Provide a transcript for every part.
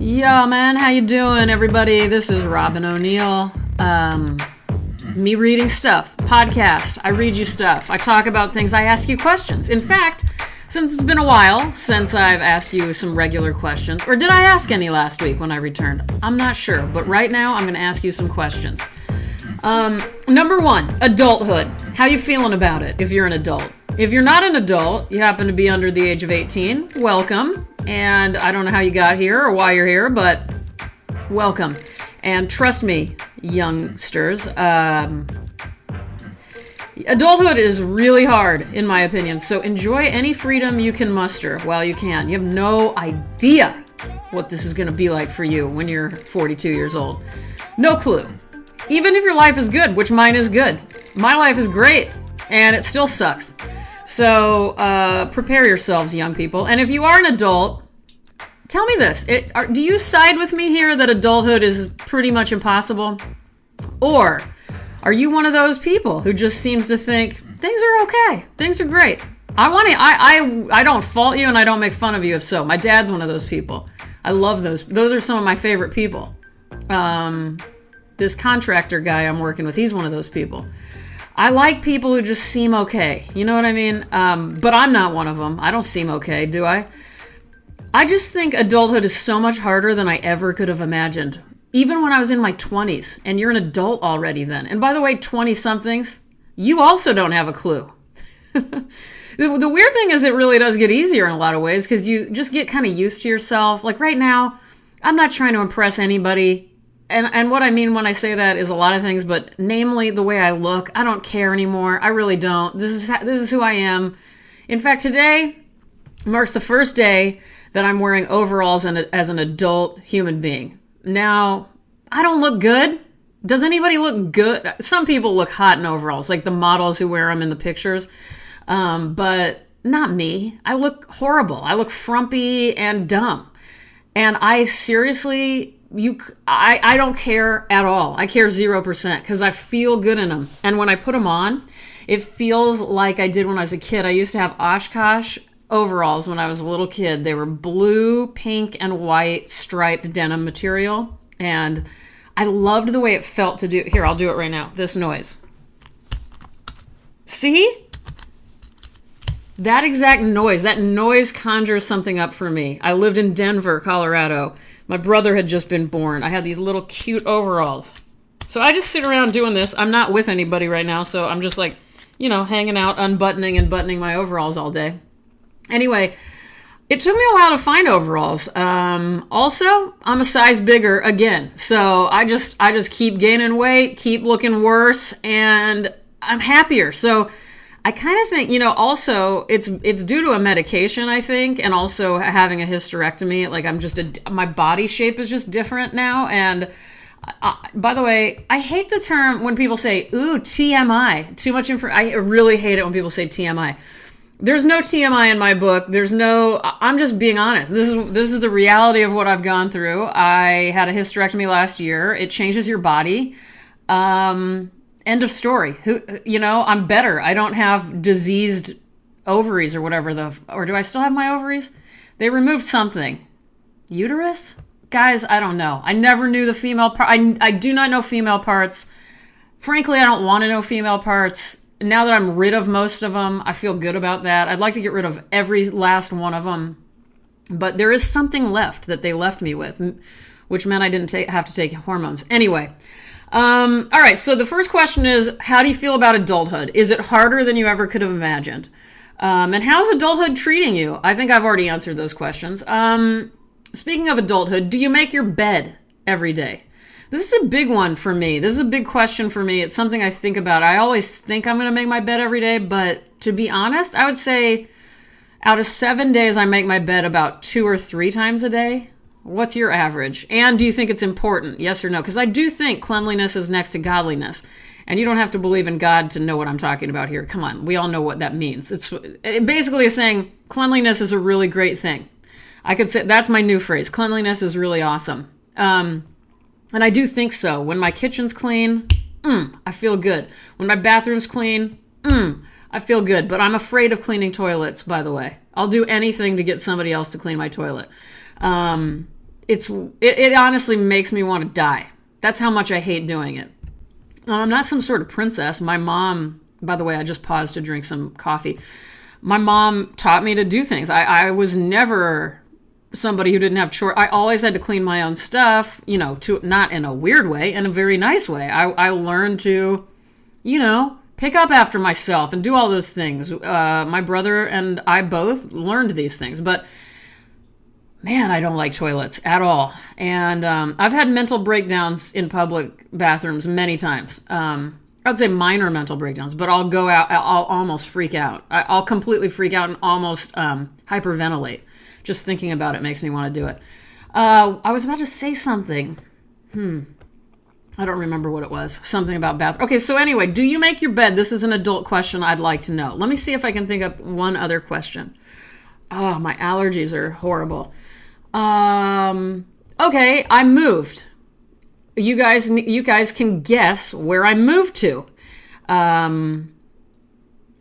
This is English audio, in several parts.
Yo, man, how you doing, everybody? This is Robin O'Neill. Me reading stuff, podcast. I read you stuff. I talk about things. I ask you questions. In fact, since it's been a while since I've asked you some regular questions, or did I ask any last week when I returned? I'm not sure, but right now I'm going to ask you some questions. Number one, adulthood. How you feeling about it if you're an adult? If you're not an adult, you happen to be under the age of 18, welcome. And I don't know how you got here or why you're here, but welcome. And trust me, youngsters, adulthood is really hard, in my opinion. So enjoy any freedom you can muster while you can. You have no idea what this is going to be like for you when you're 42 years old. No clue. Even if your life is good, which mine is good. My life is great, and it still sucks. So prepare yourselves, young people. And if you are an adult, tell me this. Do you side with me here that adulthood is pretty much impossible? Or are you one of those people who just seems to think things are okay, things are great? I don't fault you and I don't make fun of you if so. My dad's one of those people. I love those. Those are some of my favorite people. This contractor guy I'm working with, he's one of those people. I like people who just seem okay. You know what I mean? But I'm not one of them. I don't seem okay, do I? I just think adulthood is so much harder than I ever could have imagined. Even when I was in my 20s, and you're an adult already then. And by the way, 20-somethings, you also don't have a clue. The weird thing is it really does get easier in a lot of ways because you just get kind of used to yourself. Like right now, I'm not trying to impress anybody. And what I mean when I say that is a lot of things, but namely the way I look. I don't care anymore. I really don't. This is who I am. In fact, today marks the first day that I'm wearing overalls as an adult human being. Now, I don't look good. Does anybody look good? Some people look hot in overalls, like the models who wear them in the pictures. But not me. I look horrible. I look frumpy and dumb. And I seriously... I don't care at all. I care 0% because I feel good in them. And when I put them on, it feels like I did when I was a kid. I used to have Oshkosh overalls when I was a little kid. They were blue, pink, and white striped denim material. And I loved the way it felt to do. Here, I'll do it right now. This noise. See? That exact noise. That noise conjures something up for me. I lived in Denver, Colorado. My brother had just been born. I had these little cute overalls. So I just sit around doing this. I'm not with anybody right now, so I'm just like, hanging out, unbuttoning and buttoning my overalls all day. Anyway, it took me a while to find overalls. Also, I'm a size bigger again. So I just keep gaining weight, keep looking worse, and I'm happier. So I kind of think, also it's due to a medication, I think, and also having a hysterectomy. Like my body shape is just different now. And by the way, I hate the term when people say, ooh, TMI, too much info. I really hate it when people say TMI. There's no TMI in my book. I'm just being honest. This is the reality of what I've gone through. I had a hysterectomy last year. It changes your body. End of story. I'm better. I don't have diseased ovaries or whatever or do I still have my ovaries? They removed something. Uterus? Guys, I don't know. I never knew the female part. I do not know female parts. Frankly, I don't want to know female parts. Now that I'm rid of most of them, I feel good about that. I'd like to get rid of every last one of them. But there is something left that they left me with, which meant I didn't have to take hormones. Anyway. All right, so the first question is, how do you feel about adulthood? Is it harder than you ever could have imagined? And how's adulthood treating you? I think I've already answered those questions. Speaking of adulthood, do you make your bed every day? This is a big one for me. This is a big question for me. It's something I think about. I always think I'm going to make my bed every day, but to be honest, I would say out of 7 days, I make my bed about 2 or 3 times a day. What's your average? And do you think it's important? Yes or no? Because I do think cleanliness is next to godliness. And you don't have to believe in God to know what I'm talking about here. Come on. We all know what that means. It basically is saying cleanliness is a really great thing. I could say that's my new phrase. Cleanliness is really awesome. And I do think so. When my kitchen's clean, I feel good. When my bathroom's clean, I feel good. But I'm afraid of cleaning toilets, by the way. I'll do anything to get somebody else to clean my toilet. it honestly makes me want to die. That's how much I hate doing it. I'm not some sort of princess. My mom, by the way, I just paused to drink some coffee. My mom taught me to do things. I was never somebody who didn't have chores. I always had to clean my own stuff, not in a weird way, in a very nice way. I learned to, pick up after myself and do all those things. My brother and I both learned these things, but man, I don't like toilets at all. And I've had mental breakdowns in public bathrooms many times. I would say minor mental breakdowns, but I'll go out, I'll almost freak out. I'll completely freak out and almost hyperventilate. Just thinking about it makes me want to do it. I was about to say something. I don't remember what it was. Something about bathroom. Okay, so anyway, do you make your bed? This is an adult question I'd like to know. Let me see if I can think of one other question. Oh, my allergies are horrible. Okay, I moved. You guys can guess where I moved to.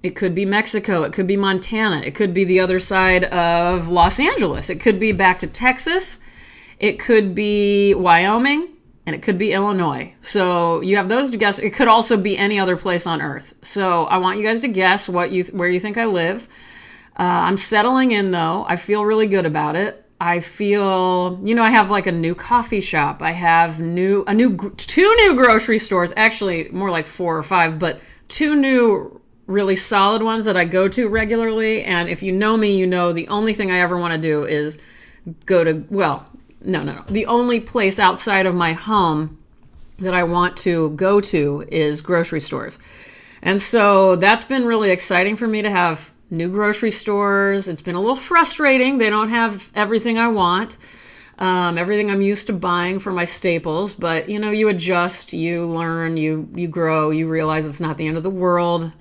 It could be Mexico. It could be Montana. It could be the other side of Los Angeles. It could be back to Texas. It could be Wyoming. And it could be Illinois. So you have those to guess. It could also be any other place on Earth. So I want you guys to guess where you think I live. I'm settling in, though. I feel really good about it. I feel, I have like a new coffee shop. I have two new grocery stores. Actually, more like 4 or 5, but 2 new really solid ones that I go to regularly. And if you know me, you know the only thing I ever want to do is go to, No. The only place outside of my home that I want to go to is grocery stores. And so that's been really exciting for me to have new grocery stores. It's been a little frustrating. They don't have everything I want, everything I'm used to buying for my staples. But, you adjust, you learn, you grow, you realize it's not the end of the world.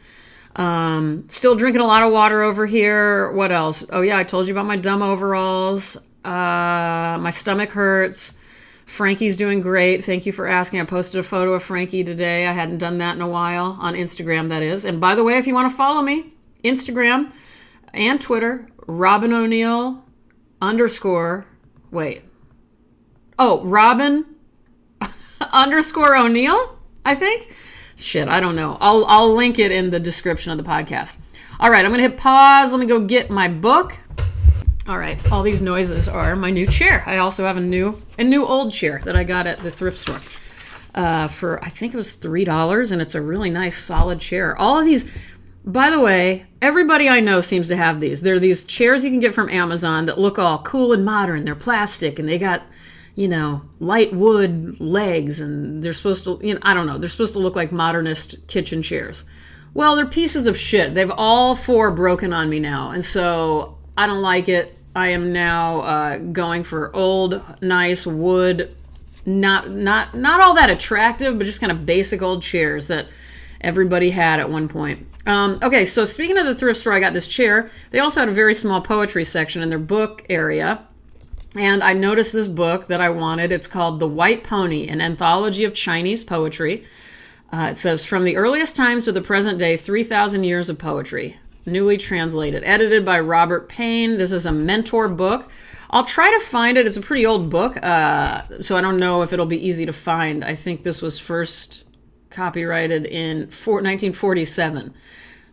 Still drinking a lot of water over here. What else? Oh, yeah, I told you about my dumb overalls. My stomach hurts. Frankie's doing great. Thank you for asking. I posted a photo of Frankie today. I hadn't done that in a while on Instagram, that is. And by the way, if you want to follow me, Instagram and Twitter, Robin O'Neill _ Robin _ O'Neill, I think. Shit, I don't know. I'll link it in the description of the podcast. All right, I'm going to hit pause. Let me go get my book. All right, all these noises are my new chair. I also have a new old chair that I got at the thrift store for, I think it was $3, and it's a really nice solid chair. All of these, by the way, everybody I know seems to have these. They're these chairs you can get from Amazon that look all cool and modern. They're plastic, and they got, light wood legs, and they're supposed to, I don't know, they're supposed to look like modernist kitchen chairs. Well, they're pieces of shit. They've all 4 broken on me now, and so I don't like it. I am now going for old, nice wood, not all that attractive, but just kind of basic old chairs that everybody had at one point. Okay, so speaking of the thrift store, I got this chair. They also had a very small poetry section in their book area. And I noticed this book that I wanted. It's called The White Pony, an Anthology of Chinese Poetry. It says, from the earliest times to the present day, 3,000 years of poetry. Newly translated, edited by Robert Payne. This is a mentor book. I'll try to find it. It's a pretty old book, so I don't know if it'll be easy to find. I think this was first copyrighted in 1947.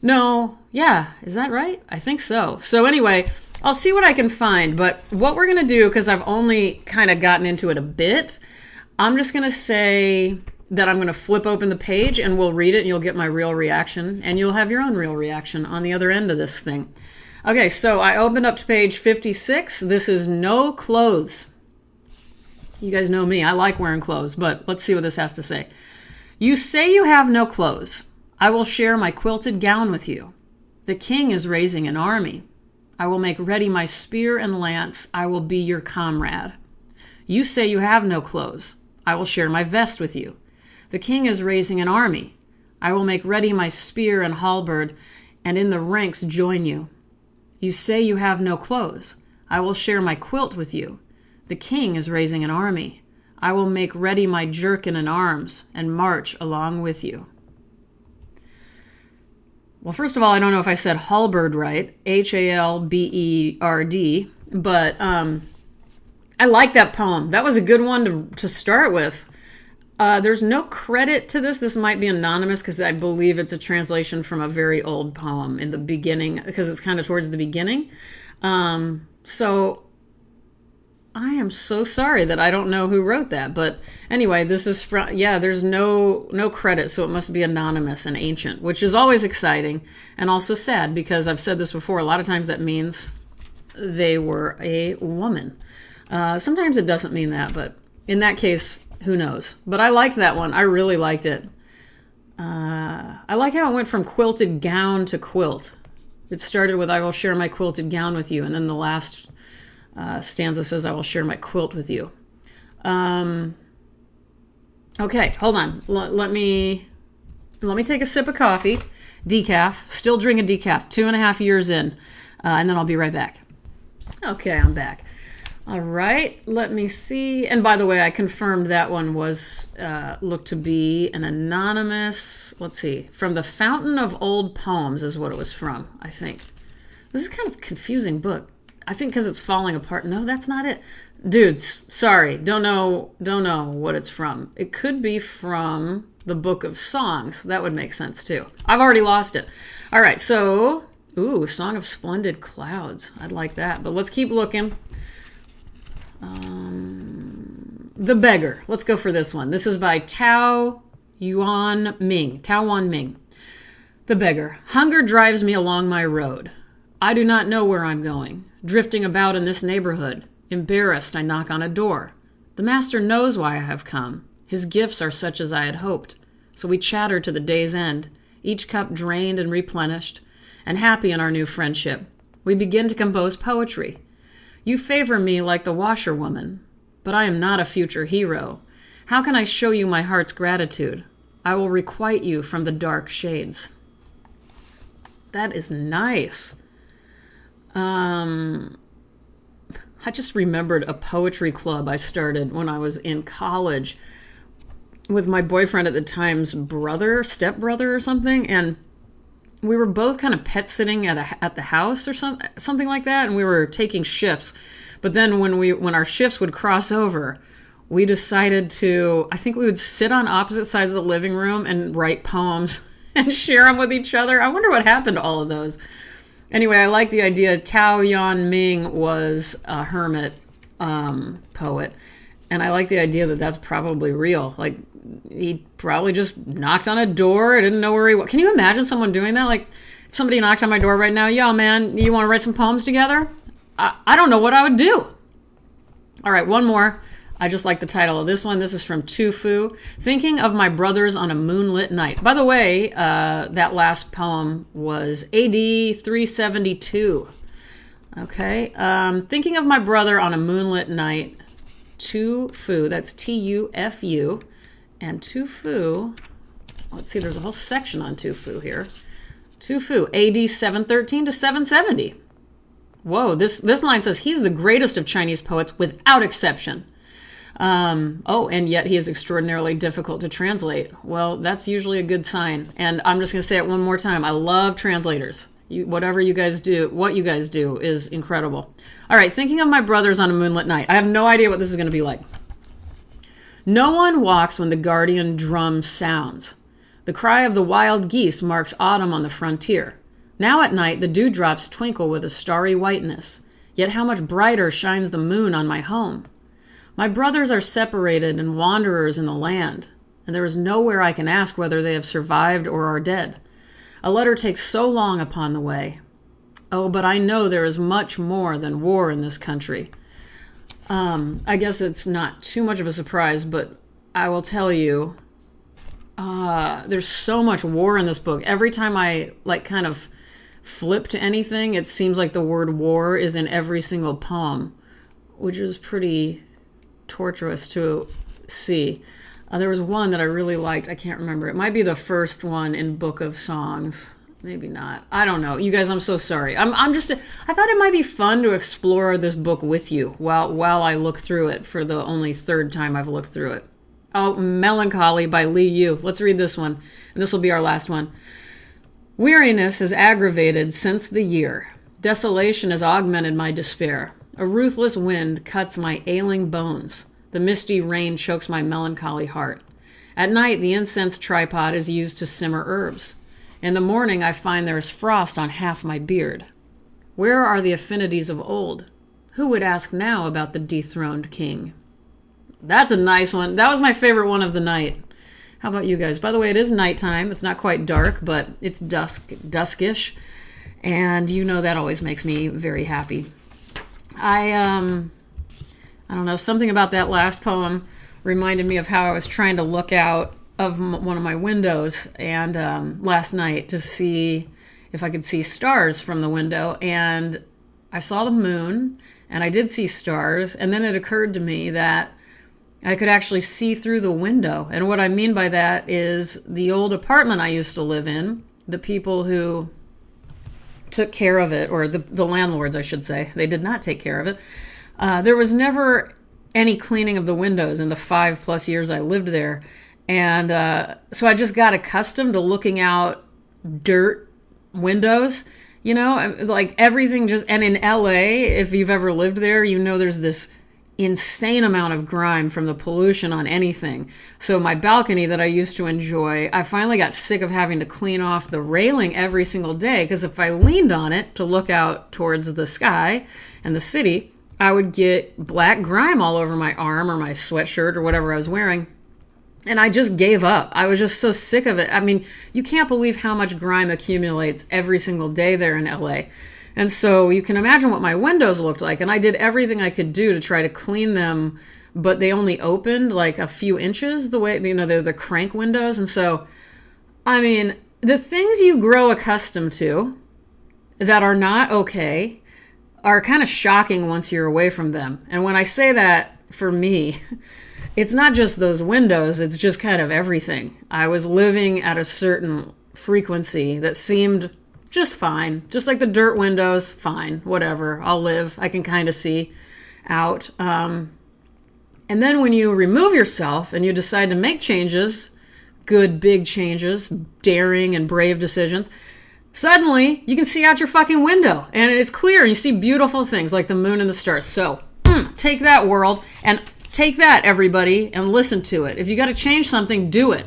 No, yeah, is that right? I think so. So anyway, I'll see what I can find, but what we're going to do, because I've only kind of gotten into it a bit, I'm just going to say that I'm going to flip open the page and we'll read it and you'll get my real reaction and you'll have your own real reaction on the other end of this thing. Okay, so I opened up to page 56. This is No Clothes. You guys know me. I like wearing clothes, but let's see what this has to say. You say you have no clothes. I will share my quilted gown with you. The king is raising an army. I will make ready my spear and lance. I will be your comrade. You say you have no clothes. I will share my vest with you. The king is raising an army. I will make ready my spear and halberd, and in the ranks join you. You say you have no clothes. I will share my quilt with you. The king is raising an army. I will make ready my jerkin and arms, and march along with you. Well, first of all, I don't know if I said halberd right, Halberd, but I like that poem. That was a good one to start with. There's no credit to this. This might be anonymous because I believe it's a translation from a very old poem in the beginning, because it's kind of towards the beginning. So I am so sorry that I don't know who wrote that. But anyway, this is from, yeah, there's no credit, so it must be anonymous and ancient, which is always exciting and also sad, because I've said this before, a lot of times that means they were a woman. Sometimes it doesn't mean that, but in that case, who knows? But I liked that one. I really liked it. I like how it went from quilted gown to quilt. It started with, I will share my quilted gown with you, and then the last stanza says, I will share my quilt with you. Okay, hold on. Let me take a sip of coffee. Decaf. Still drinking decaf. 2.5 years in. And then I'll be right back. Okay, I'm back. All right, let me see. And by the way, I confirmed that one was looked to be an anonymous, let's see, from the Fountain of Old Poems is what it was from, I think. This is kind of a confusing book. I think because it's falling apart. No, that's not it. Dudes, sorry, don't know what it's from. It could be from the Book of Songs. That would make sense too. I've already lost it. All right, so, ooh, Song of Splendid Clouds. I'd like that, but let's keep looking. The Beggar. Let's go for this one. This is by Tao Wan Ming. The Beggar. Hunger drives me along my road. I do not know where I'm going. Drifting about in this neighborhood. Embarrassed, I knock on a door. The master knows why I have come. His gifts are such as I had hoped. So we chatter to the day's end, each cup drained and replenished, and happy in our new friendship. We begin to compose poetry. You favor me like the washerwoman, but I am not a future hero. How can I show you my heart's gratitude? I will requite you from the dark shades. That is nice. I just remembered a poetry club I started when I was in college with my boyfriend at the time's stepbrother or something, and we were both kind of pet sitting at the house or something like that, and we were taking shifts. But then when our shifts would cross over, we decided to, I think we would sit on opposite sides of the living room and write poems and share them with each other. I wonder what happened to all of those. Anyway, I like the idea. Tao Wan Ming was a hermit poet, and I like the idea that that's probably real. Like, he probably just knocked on a door, didn't know where he was. Can you imagine someone doing that? Like, if somebody knocked on my door right now, yo, man, you want to write some poems together? I don't know what I would do. All right, one more. I just like the title of this one. This is from Tu Fu. Thinking of my brothers on a moonlit night. By the way, that last poem was AD 372. Okay. Thinking of my brother on a moonlit night. Tu Fu. That's Tufu. And Tu Fu, let's see, there's a whole section on Tu Fu here. Tu Fu, AD 713 to 770. Whoa, this line says he's the greatest of Chinese poets without exception. And yet he is extraordinarily difficult to translate. Well, that's usually a good sign. And I'm just going to say it one more time. I love translators. What you guys do is incredible. All right, thinking of my brothers on a moonlit night. I have no idea what this is going to be like. No one walks when the guardian drum sounds. The cry of the wild geese marks autumn on the frontier. Now at night the dewdrops twinkle with a starry whiteness. Yet how much brighter shines the moon on my home. My brothers are separated and wanderers in the land, and there is nowhere I can ask whether they have survived or are dead. A letter takes so long upon the way. Oh, but I know there is much more than war in this country. I guess it's not too much of a surprise, but I will tell you, there's so much war in this book. Every time I kind of flip to anything, it seems like the word war is in every single poem, which is pretty torturous to see. There was one that I really liked. I can't remember. It might be the first one in Book of Songs. Maybe not. I don't know. You guys, I'm so sorry. I thought it might be fun to explore this book with you while I look through it for the only third time I've looked through it. Oh, Melancholy by Li Yu. Let's read this one. And this will be our last one. Weariness has aggravated since the year. Desolation has augmented my despair. A ruthless wind cuts my ailing bones. The misty rain chokes my melancholy heart. At night, the incense tripod is used to simmer herbs. In the morning, I find there is frost on half my beard. Where are the affinities of old? Who would ask now about the dethroned king? That's a nice one. That was my favorite one of the night. How about you guys? By the way, it is nighttime. It's not quite dark, but it's duskish. And you know that always makes me very happy. I don't know, something about that last poem reminded me of how I was trying to look out of one of my windows and last night to see if I could see stars from the window. And I saw the moon, and I did see stars. And then it occurred to me that I could actually see through the window. And what I mean by that is the old apartment I used to live in, the people who took care of it, or the landlords, I should say, they did not take care of it. There was never any cleaning of the windows in the 5+ years I lived there. And so I just got accustomed to looking out dirt windows, you know, like everything just, and in LA, if you've ever lived there, you know there's this insane amount of grime from the pollution on anything. So my balcony that I used to enjoy, I finally got sick of having to clean off the railing every single day, because if I leaned on it to look out towards the sky and the city, I would get black grime all over my arm or my sweatshirt or whatever I was wearing. And I just gave up. I was just so sick of it. I mean, you can't believe how much grime accumulates every single day there in LA. And so you can imagine what my windows looked like. And I did everything I could do to try to clean them, but they only opened like a few inches the way, you know, they're the crank windows. And so, I mean, the things you grow accustomed to that are not okay are kind of shocking once you're away from them. And when I say that, for me, it's not just those windows, it's just kind of everything. I was living at a certain frequency that seemed just fine. Just like the dirt windows, fine, whatever, I'll live. I can kind of see out. And then when you remove yourself and you decide to make changes, good big changes, daring and brave decisions, suddenly you can see out your fucking window and it's clear and you see beautiful things like the moon and the stars. So take that, world, and take that, everybody, and listen to it. If you got to change something, do it.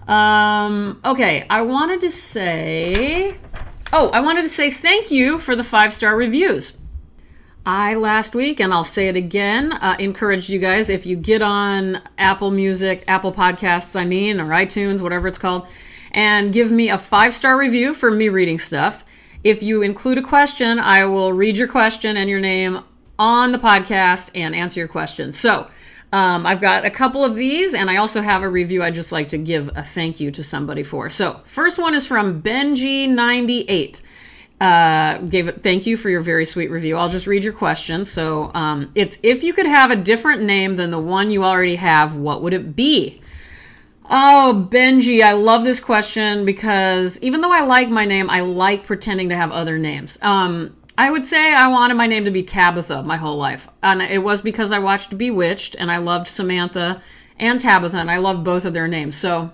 Okay, I wanted to say thank you for the 5-star reviews. I last week, and I'll say it again, encouraged you guys, if you get on Apple Music, Apple Podcasts, or iTunes, whatever it's called, and give me a 5-star review for me reading stuff. If you include a question, I will read your question and your name on the podcast and answer your questions. So I've got a couple of these, and I also have a review I'd just like to give a thank you to somebody for. So first one is from Benji98. Thank you for your very sweet review. I'll just read your question. So it's, if you could have a different name than the one you already have, what would it be? Oh, Benji, I love this question because even though I like my name, I like pretending to have other names. I would say I wanted my name to be Tabitha my whole life. And it was because I watched Bewitched and I loved Samantha and Tabitha, and I loved both of their names. So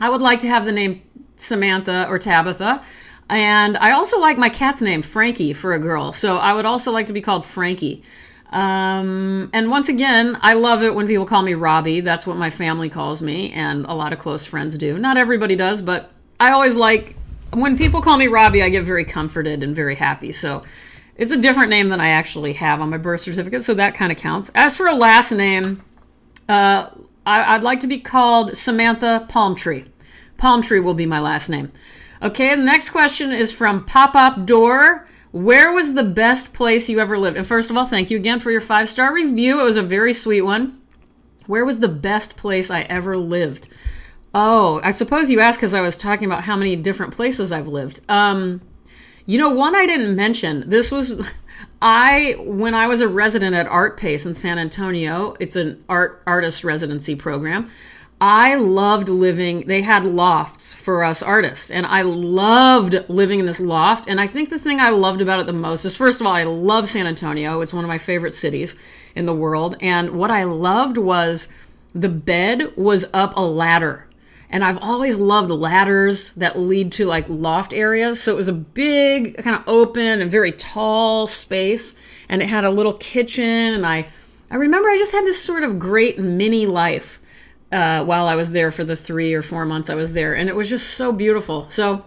I would like to have the name Samantha or Tabitha. And I also like my cat's name, Frankie, for a girl. So I would also like to be called Frankie. And once again, I love it when people call me Robbie. That's what my family calls me, and a lot of close friends do. Not everybody does, but I always like, when people call me Robbie, I get very comforted and very happy. So it's a different name than I actually have on my birth certificate, so that kind of counts. As for a last name, I'd like to be called Samantha Palmtree. Palmtree will be my last name. Okay, the next question is from Pop-Up Door. Where was the best place you ever lived? And first of all, thank you again for your 5-star review. It was a very sweet one. Where was the best place I ever lived? Oh, I suppose you asked because I was talking about how many different places I've lived. You know, one I didn't mention, this was, when I was a resident at Art Pace in San Antonio, it's an artist residency program, I loved living, they had lofts for us artists, and I loved living in this loft. And I think the thing I loved about it the most is, first of all, I love San Antonio. It's one of my favorite cities in the world. And what I loved was the bed was up a ladder. And I've always loved ladders that lead to like loft areas. So it was a big, kind of open and very tall space. And it had a little kitchen. And I remember I just had this sort of great mini life while I was there for the 3 or 4 months I was there. And it was just so beautiful. So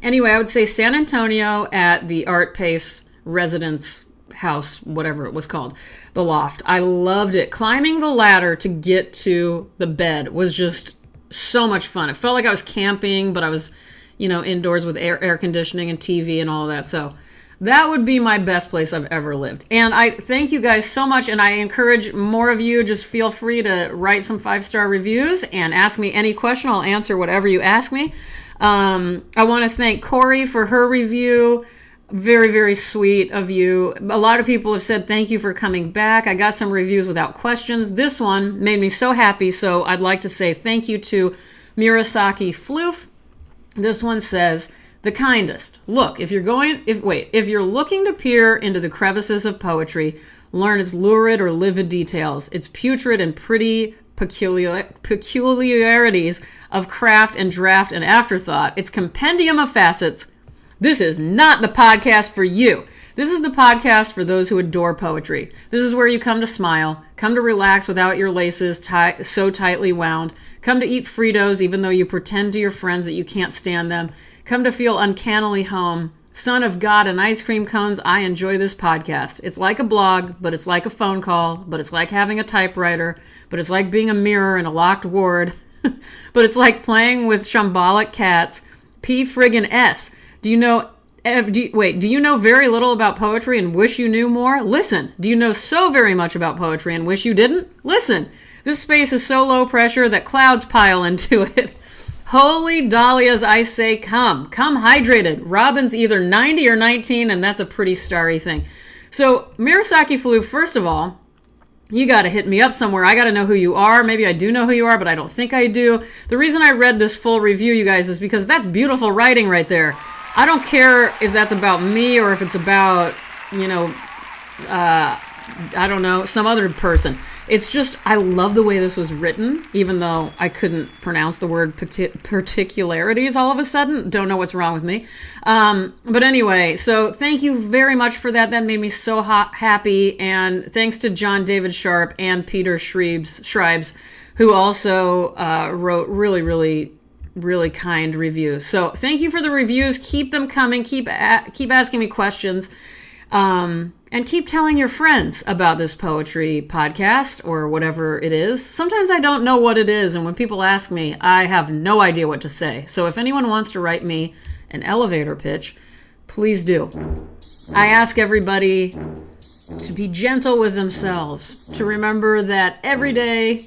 anyway, I would say San Antonio at the Art Pace Residence House, whatever it was called, the loft. I loved it. Climbing the ladder to get to the bed was just so much fun. It felt like I was camping, but I was, indoors with air conditioning and TV and all of that. So that would be my best place I've ever lived. And I thank you guys so much. And I encourage more of you, just feel free to write some 5-star reviews and ask me any question. I'll answer whatever you ask me. I want to thank Corey for her review. Very, very sweet of you. A lot of people have said thank you for coming back. I got some reviews without questions. This one made me so happy, so I'd like to say thank you to Murasaki Floof. This one says, the kindest. Look, if you're looking to peer into the crevices of poetry, learn its lurid or livid details, its putrid and pretty peculiarities of craft and draft and afterthought, its compendium of facets, this is not the podcast for you. This is the podcast for those who adore poetry. This is where you come to smile, come to relax without your laces so tightly wound, come to eat Fritos even though you pretend to your friends that you can't stand them, come to feel uncannily home. Son of God and ice cream cones, I enjoy this podcast. It's like a blog, but it's like a phone call, but it's like having a typewriter, but it's like being a mirror in a locked ward, but it's like playing with shambolic cats. P friggin' S. Do you know very little about poetry and wish you knew more? Listen. Do you know so very much about poetry and wish you didn't? Listen. This space is so low pressure that clouds pile into it. Holy dahlias, I say come. Come hydrated. Robin's either 90 or 19, and that's a pretty starry thing. So, Murasaki Flu, first of all, you got to hit me up somewhere. I got to know who you are. Maybe I do know who you are, but I don't think I do. The reason I read this full review, you guys, is because that's beautiful writing right there. I don't care if that's about me or if it's about, I don't know, some other person. It's just, I love the way this was written, even though I couldn't pronounce the word particularities all of a sudden. Don't know what's wrong with me. But anyway, so thank you very much for that. That made me so happy. And thanks to John David Sharp and Peter Schreibs, who also wrote really kind reviews. So thank you for the reviews. Keep them coming. Keep asking me questions. And keep telling your friends about this poetry podcast or whatever it is. Sometimes I don't know what it is, and when people ask me, I have no idea what to say. So if anyone wants to write me an elevator pitch, please do. I ask everybody to be gentle with themselves, to remember that every day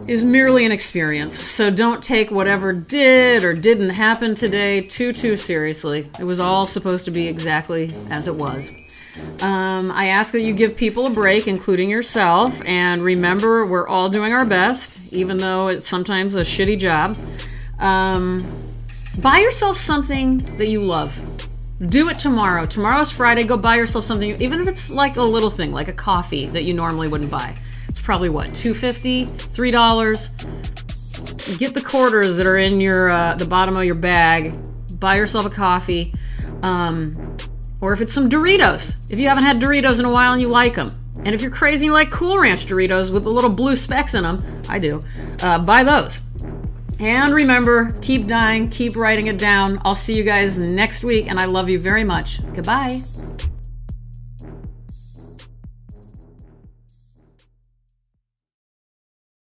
is merely an experience. So don't take whatever did or didn't happen today too seriously. It was all supposed to be exactly as it was. I ask that you give people a break, including yourself, and remember we're all doing our best, even though it's sometimes a shitty job. Buy yourself something that you love. Do it tomorrow. Tomorrow's Friday. Go buy yourself something, even if it's like a little thing, like a coffee that you normally wouldn't buy. It's probably what, $2.50, $3. Get the quarters that are in your the bottom of your bag. Buy yourself a coffee. Or if it's some Doritos. If you haven't had Doritos in a while and you like them. And if you're crazy and you like Cool Ranch Doritos with the little blue specks in them, I do, buy those. And remember, keep dying, keep writing it down. I'll see you guys next week, and I love you very much. Goodbye.